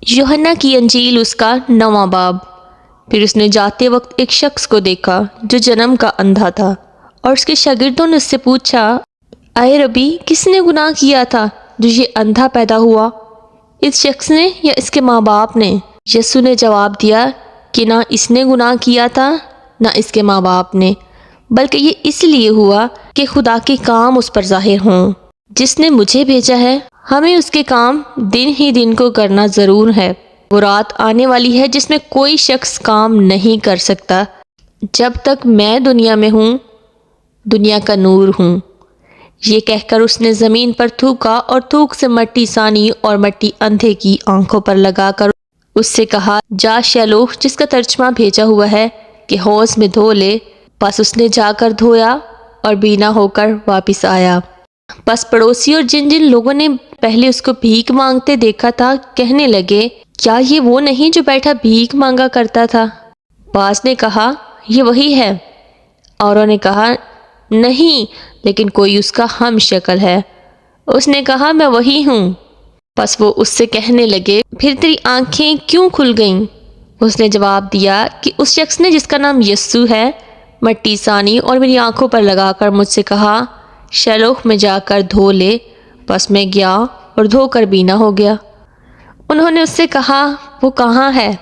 यूहन्ना की अंजील उसका 9वां बाब। फिर उसने जाते वक्त एक शख्स को देखा जो जन्म का अंधा था, और उसके शागिर्दों ने उससे पूछा, अय रबी, किसने गुनाह किया था जो ये अंधा पैदा हुआ, इस शख्स ने या इसके माँ बाप ने? यीशु ने जवाब दिया कि ना इसने गुनाह किया था ना इसके माँ बाप ने, बल्कि ये इसलिए हुआ कि खुदा के काम उस पर जाहिर हों। जिसने मुझे भेजा है, हमें उसके काम दिन ही दिन को करना ज़रूर है। वो रात आने वाली है जिसमें कोई शख्स काम नहीं कर सकता जब तक मैं दुनिया में हूँ, दुनिया का नूर हूँ। ये कहकर उसने ज़मीन पर थूका और थूक से मट्टी सानी और मट्टी अंधे की आंखों पर लगाकर उससे कहा, जा शैलोह, जिसका तर्जमा भेजा हुआ है, कि हौज में धो ले। बस उसने जाकर धोया और बीना होकर वापस आया। बस पड़ोसी और जिन जिन लोगों ने पहले उसको भीख मांगते देखा था कहने लगे, क्या ये वो नहीं जो बैठा भीख मांगा करता था? बास ने कहा, ये वही है। औरों ने कहा, नहीं, लेकिन कोई उसका हम शक्ल है। उसने कहा, मैं वही हूँ। बस वो उससे कहने लगे, फिर तेरी आंखें क्यों खुल गईं? उसने जवाब दिया कि उस शख्स ने जिसका नाम यस्सु है मट्टी सानी और मेरी आंखों पर लगाकर मुझसे कहा, शैलोह में जाकर धो ले। बस मैं गया और धोकर बीना हो गया। उन्होंने उससे कहा, वो कहाँ है?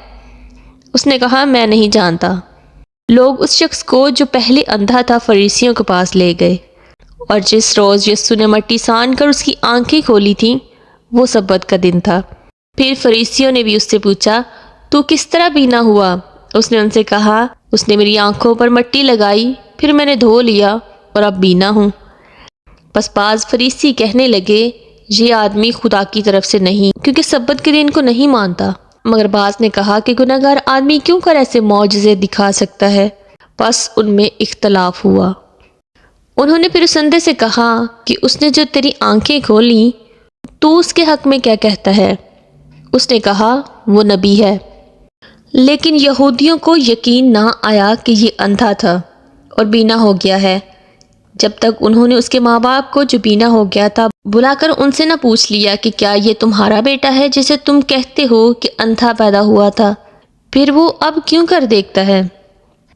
उसने कहा, मैं नहीं जानता। लोग उस शख्स को जो पहले अंधा था फरीसियों के पास ले गए, और जिस रोज़ यस्सु ने मट्टी सान कर उसकी आंखें खोली थीं वो सब्बत का दिन था। फिर फरीसियों ने भी उससे पूछा, तू किस तरह बीना हुआ? उसने उनसे कहा, उसने मेरी आंखों पर मट्टी लगाई, फिर मैंने धो लिया और अब बीना हूँ। बस बाज़ फरीसी कहने लगे, ये आदमी खुदा की तरफ से नहीं, क्योंकि सब्बत के दिन को नहीं मानता। मगर बाज़ ने कहा कि गुनहगार आदमी क्यों कर ऐसे मौजज़े दिखा सकता है? बस उनमें इख्तलाफ हुआ। उन्होंने फिर उस अंधे से कहा कि उसने जो तेरी आंखें खोली, तू उसके हक में क्या कहता है? उसने कहा, वो नबी है। लेकिन यहूदियों को यकीन ना आया कि ये अंधा था और बीना हो गया है, जब तक उन्होंने उसके माँ बाप को जो बीना हो गया था बुलाकर उनसे न पूछ लिया कि क्या ये तुम्हारा बेटा है जिसे तुम कहते हो कि अंधा पैदा हुआ था? फिर वो अब क्यों कर देखता है?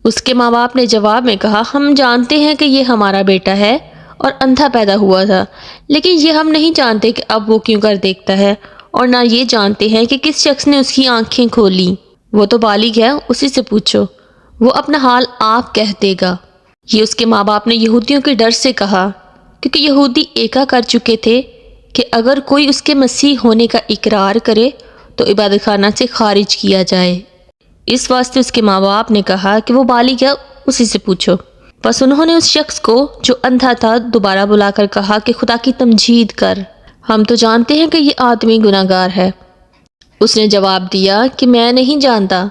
उसके माँ बाप ने जवाब में कहा, हम जानते हैं कि ये हमारा बेटा है और अंधा पैदा हुआ था, लेकिन ये हम नहीं जानते कि अब वो क्यों कर देखता है, और ना ये जानते हैं कि किस शख्स ने उसकी आंखें खोली। वो तो बालिग है, उसी से पूछो, वो अपना हाल आप कह देगा। ये उसके माँ बाप ने यहूदियों के डर से कहा, क्योंकि यहूदी एका कर चुके थे कि अगर कोई उसके मसीह होने का इकरार करे तो इबादत खाना से खारिज किया जाए। इस वास्ते उसके माँ बाप ने कहा कि वो बालिग है, उसी से पूछो। बस उन्होंने उस शख्स को जो अंधा था दोबारा बुलाकर कहा कि खुदा की तमजीद कर, हम तो जानते हैं कि ये आदमी गुनाहगार है। उसने जवाब दिया कि मैं नहीं जानता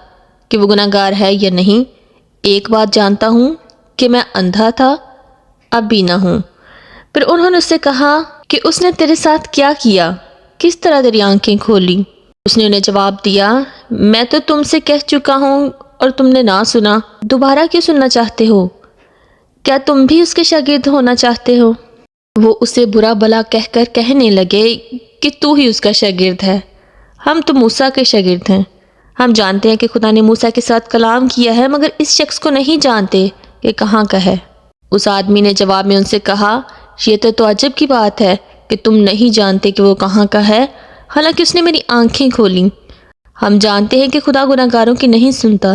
कि वो गुनाहगार है या नहीं। एक बात जानता हूँ कि मैं अंधा था, अब बीना हूँ। फिर उन्होंने उससे कहा कि उसने तेरे साथ क्या किया, किस तरह तेरी आंखें खोली? उसने उन्हें जवाब दिया, मैं तो तुमसे कह चुका हूँ और तुमने ना सुना, दोबारा क्यों सुनना चाहते हो? क्या तुम भी उसके शागिर्द होना चाहते हो? वो उसे बुरा भला कहकर कहने लगे कि तू ही उसका शागिर्द है, हम तो मूसा के शागिर्द हैं। हम जानते हैं कि खुदा ने मूसा के साथ कलाम किया है, मगर इस शख्स को नहीं जानते कि कहाँ का है। उस आदमी ने जवाब में उनसे कहा, ये तो अजब की बात है कि तुम नहीं जानते कि वो कहाँ का है, हालांकि उसने मेरी आंखें खोली। हम जानते हैं कि खुदा गुनाहगारों की नहीं सुनता,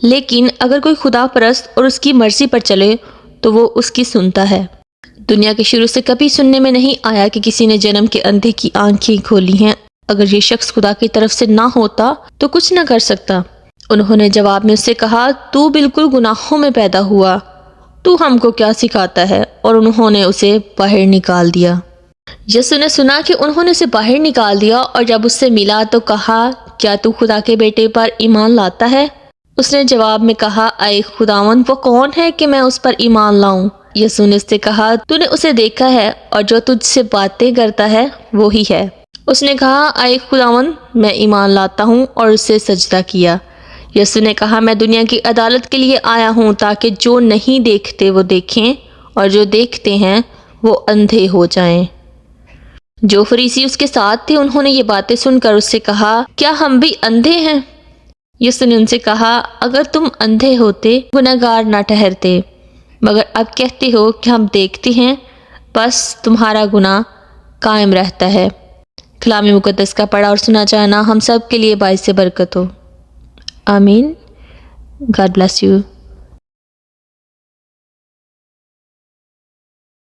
लेकिन अगर कोई खुदा परस्त और उसकी मर्जी पर चले तो वो उसकी सुनता है। दुनिया के शुरू से कभी सुनने में नहीं आया कि किसी ने जन्म के अंधे की आंखें खोली हैं। अगर ये शख्स खुदा की तरफ से ना होता तो कुछ ना कर सकता। उन्होंने जवाब में उससे कहा, तू बिल्कुल गुनाहों में पैदा हुआ, तू हमको क्या सिखाता है? और उन्होंने उसे बाहर निकाल दिया। यीशु ने सुना कि उन्होंने उसे बाहर निकाल दिया, और जब उससे मिला तो कहा, क्या तू खुदा के बेटे पर ईमान लाता है? उसने जवाब में कहा, अय खुदावंद, वो कौन है कि मैं उस पर ईमान लाऊं? यीशु ने उससे कहा, तूने उसे देखा है और जो तुझसे बातें करता है वो ही है। उसने कहा, अय खुदावंद, मैं ईमान लाता हूँ, और उससे सजदा किया। यीशु ने कहा, मैं दुनिया की अदालत के लिए आया हूँ ताकि जो नहीं देखते वो देखें और जो देखते हैं वो अंधे हो जाएं। جو فریسی اس کے ساتھ تھے انہوں نے یہ باتیں سن کر اس سے کہا، کیا ہم بھی اندھے ہیں؟ یسوع نے ان سے کہا، اگر تم اندھے ہوتے گنہگار نہ ٹھہرتے، مگر اب کہتے ہو کہ ہم دیکھتے ہیں، بس تمہارا گناہ قائم رہتا ہے۔ کلام مقدس کا پڑھا اور سنا جانا ہم سب کے لیے باعث برکت ہو۔ آمین۔ God bless you.